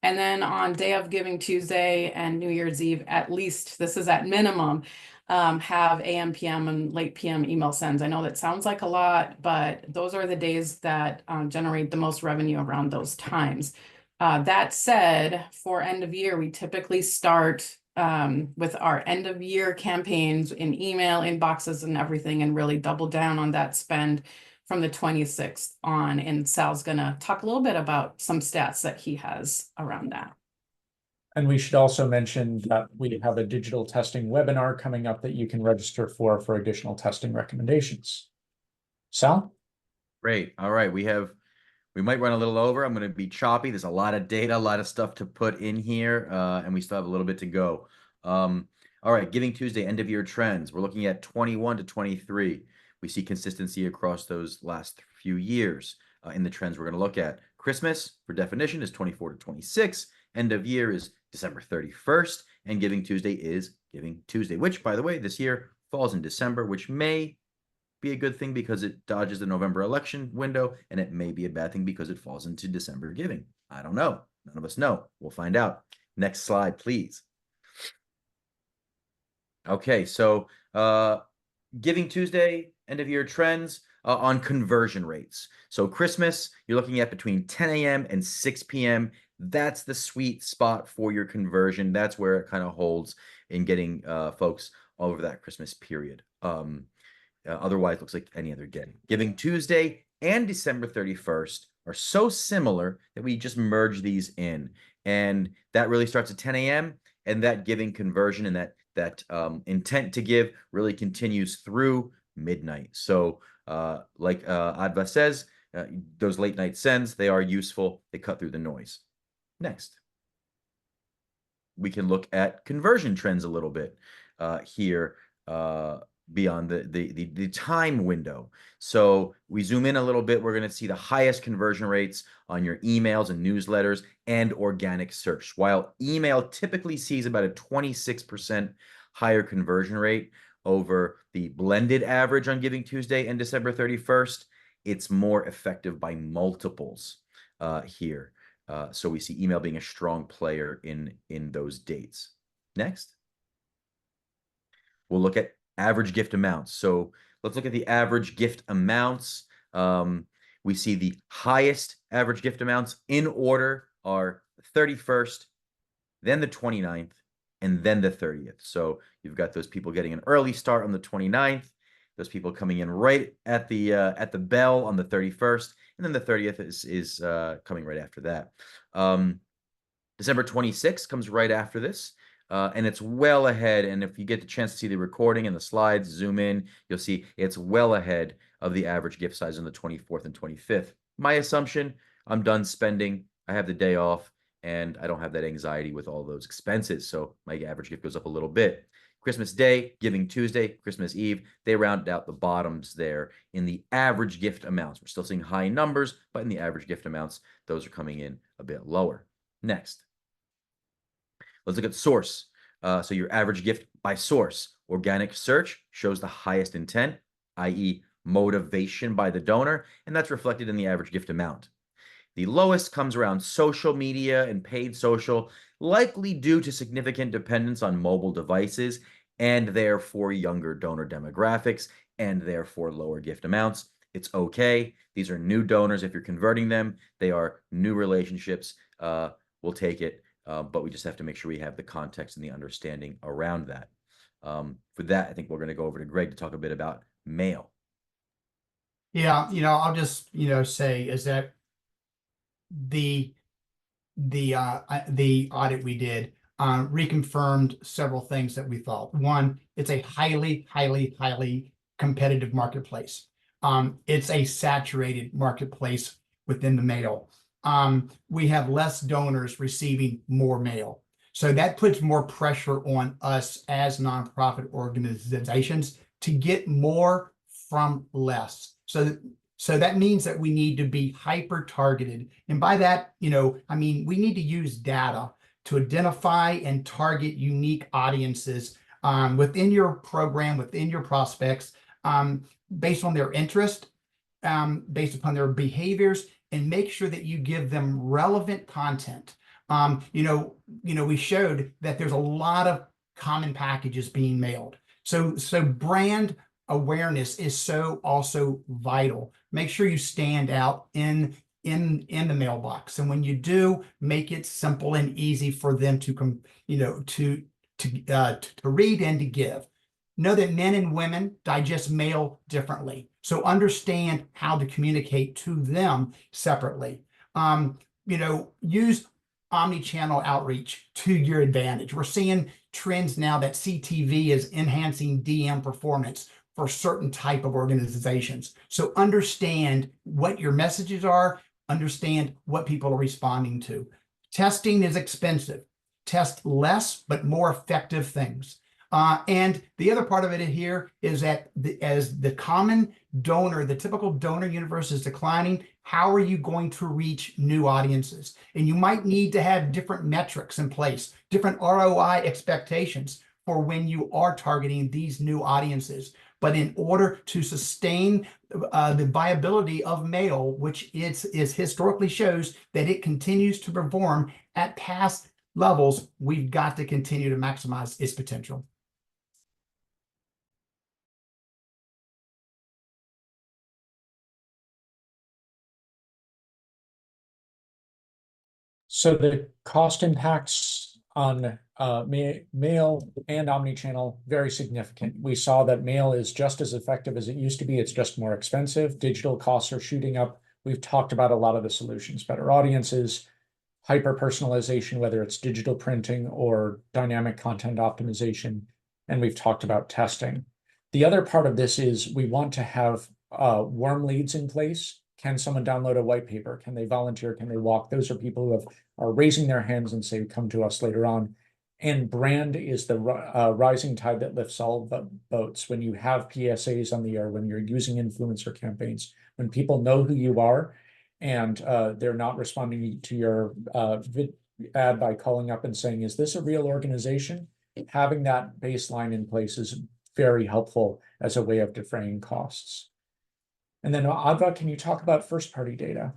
Speaker 3: And then on day of Giving Tuesday and New Year's Eve, at least, this is at minimum, have AM, PM, and late PM email sends. I know that sounds like a lot, but those are the days that generate the most revenue around those times. That said, for end of year, we typically start with our end of year campaigns in email inboxes and everything, and really double down on that spend from the 26th on. And Sal's gonna talk a little bit about some stats that he has around that.
Speaker 1: And we should also mention that we have a digital testing webinar coming up that you can register for additional testing recommendations. Sal?
Speaker 4: Great. All right. We might run a little over. I'm going to be choppy. There's a lot of data, a lot of stuff to put in here, and we still have a little bit to go. All right, Giving Tuesday, end of year trends. We're looking at 21 to 23. We see consistency across those last few years in the trends we're going to look at. Christmas, for definition, is 24 to 26. End of year is December 31st, and Giving Tuesday is Giving Tuesday, which, by the way, this year falls in December, which may be a good thing because it dodges the November election window, and it may be a bad thing because it falls into December giving. I don't know. None of us know. We'll find out. Next slide, please. Okay, so Giving Tuesday, end of year trends on conversion rates. So Christmas, you're looking at between 10 a.m. and 6 p.m. That's the sweet spot for your conversion. That's where it kind of holds in getting folks over that Christmas period. Otherwise, looks like any other day. Giving Tuesday and December 31st are so similar that we just merge these in. And that really starts at 10 a.m. And that giving conversion and that intent to give really continues through midnight. So like Adva says, those late night sends, they are useful. They cut through the noise. Next. We can look at conversion trends a little bit here. Beyond the time window. So we zoom in a little bit, we're going to see the highest conversion rates on your emails and newsletters and organic search. While email typically sees about a 26% higher conversion rate over the blended average on Giving Tuesday and December 31st, it's more effective by multiples here. So we see email being a strong player in those dates. Next. We'll look at average gift amounts. So let's look at the average gift amounts. We see the highest average gift amounts in order are the 31st, then the 29th, and then the 30th. So you've got those people getting an early start on the 29th, those people coming in right at the bell on the 31st, and then the 30th is coming right after that. December 26th comes right after this. And it's well ahead. And if you get the chance to see the recording and the slides, zoom in, you'll see it's well ahead of the average gift size on the 24th and 25th. My assumption, I'm done spending. I have the day off and I don't have that anxiety with all those expenses. So my average gift goes up a little bit. Christmas Day, Giving Tuesday, Christmas Eve, they rounded out the bottoms there in the average gift amounts. We're still seeing high numbers, but in the average gift amounts, those are coming in a bit lower. Next, let's look at source. So your average gift by source. Organic search shows the highest intent, i.e. motivation by the donor, and that's reflected in the average gift amount. The lowest comes around social media and paid social, likely due to significant dependence on mobile devices and therefore younger donor demographics and therefore lower gift amounts. It's okay. These are new donors. If you're converting them, they are new relationships. We'll take it, but we just have to make sure we have the context and the understanding around that. For that, I think we're going to go over to Greg to talk a bit about mail.
Speaker 2: Yeah, I'll just, say is that the audit we did reconfirmed several things that we thought. One, it's a highly, highly, highly competitive marketplace. It's a saturated marketplace within the mail. We have less donors receiving more mail. So that puts more pressure on us as nonprofit organizations to get more from less. So that means that we need to be hyper targeted. And by that, we need to use data to identify and target unique audiences within your program, within your prospects, based on their interest, based upon their behaviors, and make sure that you give them relevant content. We showed that there's a lot of common packages being mailed. So brand awareness is so also vital. Make sure you stand out in the mailbox, and when you do, make it simple and easy for them to read and to give. Know that men and women digest mail differently, so understand how to communicate to them separately. Use omnichannel outreach to your advantage. We're seeing trends now that CTV is enhancing DM performance for certain type of organizations. So understand what your messages are, understand what people are responding to. Testing is expensive. Test less but more effective things. And the other part of it here is that as the common donor, the typical donor universe is declining, how are you going to reach new audiences? And you might need to have different metrics in place, different ROI expectations for when you are targeting these new audiences. But in order to sustain the viability of mail, which is historically shows that it continues to perform at past levels, we've got to continue to maximize its potential.
Speaker 1: So the cost impacts on mail and omnichannel, very significant. We saw that mail is just as effective as it used to be. It's just more expensive. Digital costs are shooting up. We've talked about a lot of the solutions, better audiences, hyper personalization, whether it's digital printing or dynamic content optimization. And we've talked about testing. The other part of this is we want to have warm leads in place. Can someone download a white paper? Can they volunteer? Can they walk? Those are people who are raising their hands and say, come to us later on. And brand is the rising tide that lifts all boats. When you have PSAs on the air, when you're using influencer campaigns, when people know who you are and they're not responding to your ad by calling up and saying, is this a real organization? Having that baseline in place is very helpful as a way of defraying costs. And then Adva, can you talk about first-party data?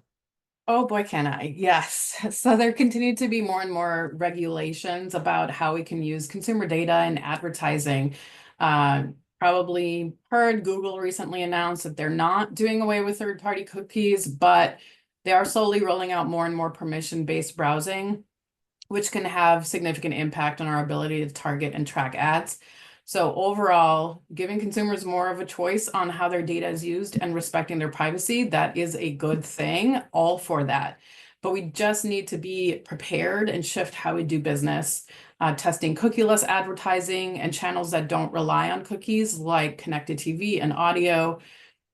Speaker 3: Oh boy, can I? Yes. So there continue to be more and more regulations about how we can use consumer data in advertising. Probably heard Google recently announced that they're not doing away with third-party cookies, but they are slowly rolling out more and more permission-based browsing, which can have significant impact on our ability to target and track ads. So overall, giving consumers more of a choice on how their data is used and respecting their privacy, that is a good thing, all for that. But we just need to be prepared and shift how we do business, testing cookieless advertising and channels that don't rely on cookies like connected TV and audio.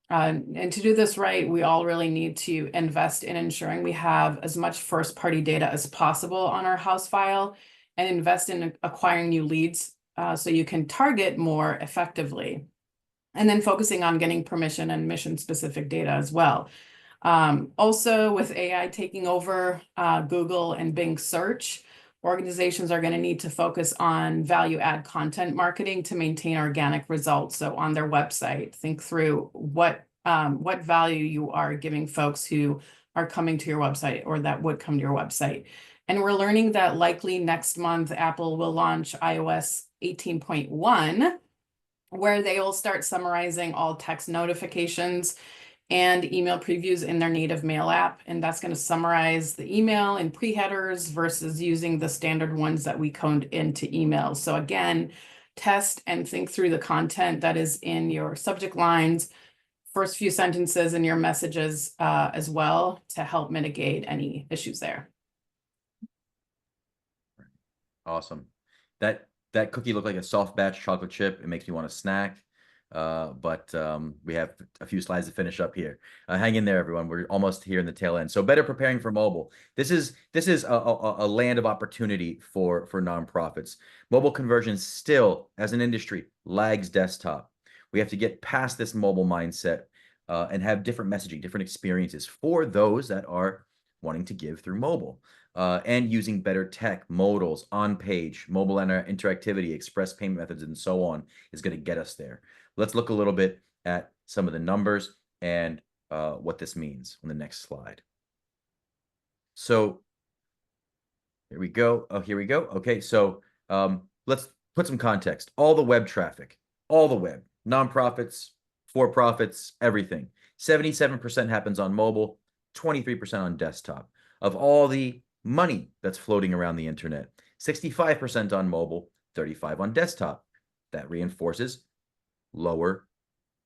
Speaker 3: And to do this right, we all really need to invest in ensuring we have as much first-party data as possible on our house file and invest in acquiring new leads so you can target more effectively. And then focusing on getting permission and mission specific data as well. Also, with AI taking over Google and Bing search, organizations are going to need to focus on value add content marketing to maintain organic results. So on their website, think through what value you are giving folks who are coming to your website or that would come to your website. And we're learning that likely next month, Apple will launch iOS 18.1, where they will start summarizing all text notifications and email previews in their native mail app. And that's going to summarize the email in pre-headers versus using the standard ones that we code into emails. So again, test and think through the content that is in your subject lines, first few sentences in your messages as well, to help mitigate any issues there.
Speaker 4: Awesome. That cookie looked like a soft batch chocolate chip. It makes me want to snack. But we have a few slides to finish up here. Hang in there, everyone. We're almost here in the tail end. So better preparing for mobile. This is a land of opportunity for nonprofits. Mobile conversion still, as an industry, lags desktop. We have to get past this mobile mindset and have different messaging, different experiences for those that are wanting to give through mobile. And using better tech, modals, on-page, mobile interactivity, express payment methods, and so on is going to get us there. Let's look a little bit at some of the numbers and what this means on the next slide. So here we go. Oh, here we go. Okay, so let's put some context. All the web traffic, all the web, nonprofits, for-profits, everything. 77% happens on mobile, 23% on desktop. Of all the money that's floating around the internet, 65% on mobile, 35% on desktop. That reinforces lower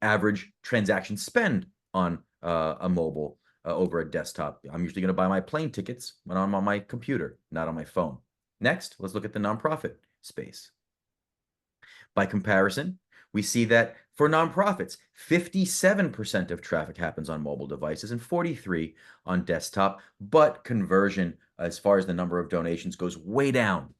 Speaker 4: average transaction spend on a mobile over a desktop. I'm usually going to buy my plane tickets when I'm on my computer, not on my phone. Next, let's look at the nonprofit space. By comparison, we see that for nonprofits, 57% of traffic happens on mobile devices and 43% on desktop, but conversion, as far as the number of donations, goes way down.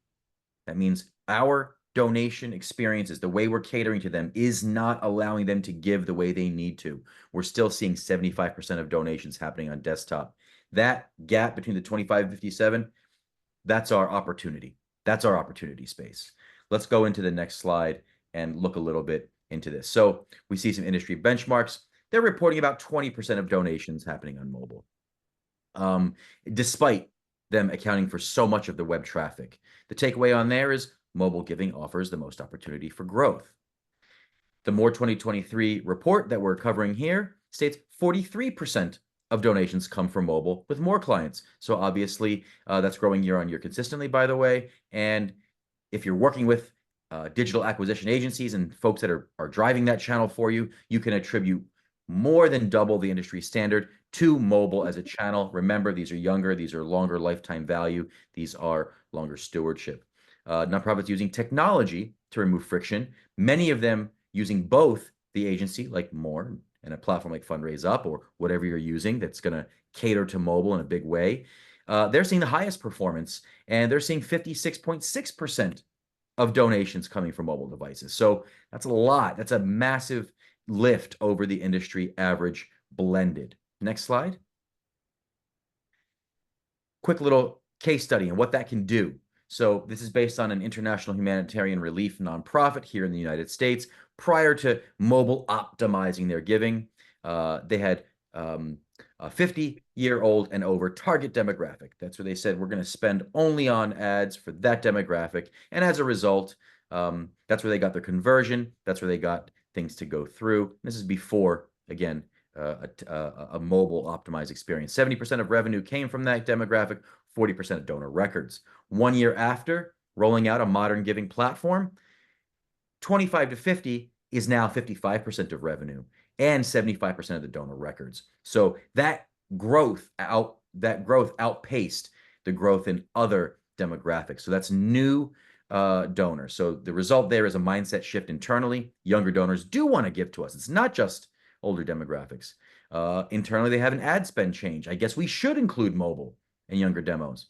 Speaker 4: That means our donation experiences, the way we're catering to them, is not allowing them to give the way they need to. We're still seeing 75% of donations happening on desktop. That gap between the 25 and 57, that's our opportunity. That's our opportunity space. Let's go into the next slide and look a little bit into this. So we see some industry benchmarks. They're reporting about 20% of donations happening on mobile, despite them accounting for so much of the web traffic. The takeaway on there is mobile giving offers the most opportunity for growth. The Moore 2023 report that we're covering here states 43% of donations come from mobile with more clients. So obviously that's growing year on year consistently, by the way. And if you're working with digital acquisition agencies and folks that are driving that channel for you, you can attribute more than double the industry standard to mobile as a channel. Remember, these are younger, these are longer lifetime value, these are longer stewardship. Nonprofits using technology to remove friction, many of them using both the agency like Moore and a platform like Fundraise Up or whatever you're using that's going to cater to mobile in a big way. They're seeing the highest performance, and they're seeing 56.6% of donations coming from mobile devices. So that's a lot. That's a massive lift over the industry average blended. Next slide. Quick little case study and what that can do. So this is based on an international humanitarian relief nonprofit here in the United States. Prior to mobile optimizing their giving, they had a 50-year-old and over target demographic. That's where they said, we're going to spend only on ads for that demographic. And as a result, that's where they got their conversion. That's where they got things to go through. This is before, again, a mobile optimized experience. 70% of revenue came from that demographic, 40% of donor records. 1 year after rolling out a modern giving platform, 25 to 50 is now 55% of revenue and 75% of the donor records. So that growth outpaced the growth in other demographics. So that's new donors. So the result there is a mindset shift internally. Younger donors do want to give to us. It's not just older demographics. Internally, they have an ad spend change. I guess we should include mobile and younger demos.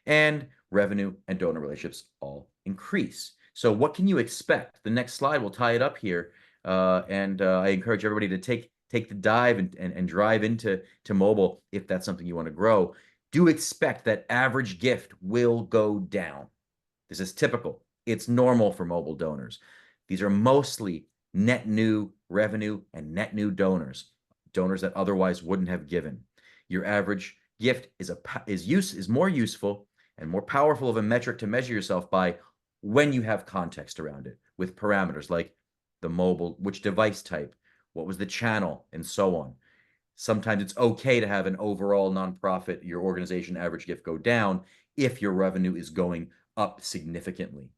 Speaker 4: And revenue and donor relationships all increase. So what can you expect? The next slide will tie it up here. And I encourage everybody to take the dive and drive into mobile if that's something you want to grow. Do expect that average gift will go down. This is typical. It's normal for mobile donors. These are mostly net new revenue and net new donors that otherwise wouldn't have given. Your average gift is more useful and more powerful of a metric to measure yourself by when you have context around it with parameters like the mobile, which device type, what was the channel, and so on. Sometimes it's okay to have an overall nonprofit, your organization average gift go down if your revenue is going up significantly.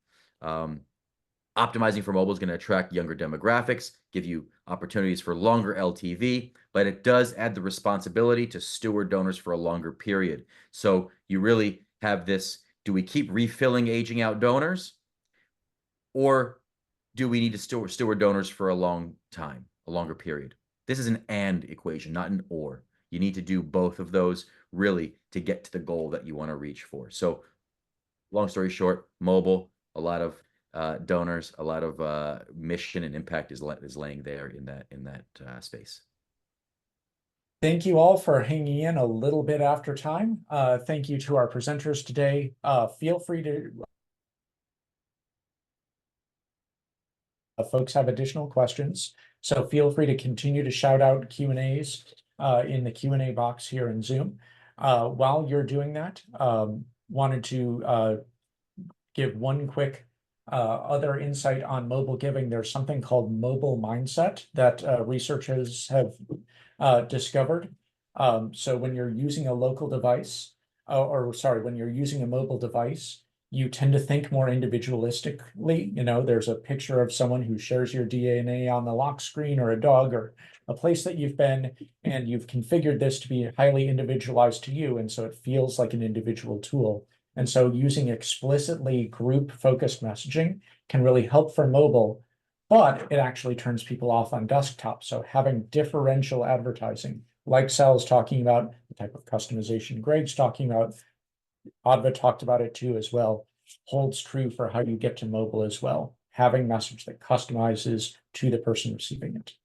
Speaker 4: Optimizing for mobile is going to attract younger demographics, give you opportunities for longer LTV, but it does add the responsibility to steward donors for a longer period. So you really have this, do we keep refilling aging out donors, or do we need to steward donors for a long time, a longer period? This is an and equation, not an or. You need to do both of those really to get to the goal that you want to reach for. So long story short, mobile, a lot of donors, a lot of mission and impact is laying there in that space.
Speaker 1: Thank you all for hanging in a little bit after time. Thank you to our presenters today. Feel free to folks have additional questions, so feel free to continue to shout out Q&As in the Q&A box here in Zoom. While you're doing that, wanted to give one quick other insight on mobile giving. There's something called mobile mindset that researchers have discovered. So when you're using a local device, when you're using a mobile device, you tend to think more individualistically. You know, there's a picture of someone who shares your DNA on the lock screen, or a dog, or a place that you've been, and you've configured this to be highly individualized to you. And so it feels like an individual tool. And so using explicitly group-focused messaging can really help for mobile, but it actually turns people off on desktop. So having differential advertising, like Sal's talking about, the type of customization Greg's talking about, Adva talked about it too as well, holds true for how you get to mobile as well. Having message that customizes to the person receiving it.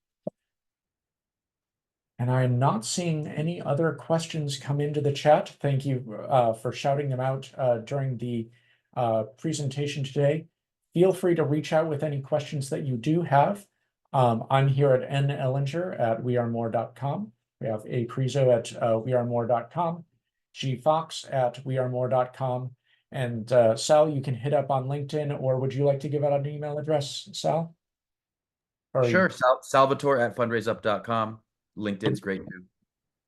Speaker 1: And I'm not seeing any other questions come into the chat. Thank you for shouting them out during the presentation today. Feel free to reach out with any questions that you do have. I'm here at nellinger@wearemore.com. We have A. Prizo at wearemore.com, G. Fox at wearemore.com. And Sal, you can hit up on LinkedIn, or would you like to give out an email address, Sal?
Speaker 4: Sure, Salvatore at fundraiseup.com. LinkedIn's great too.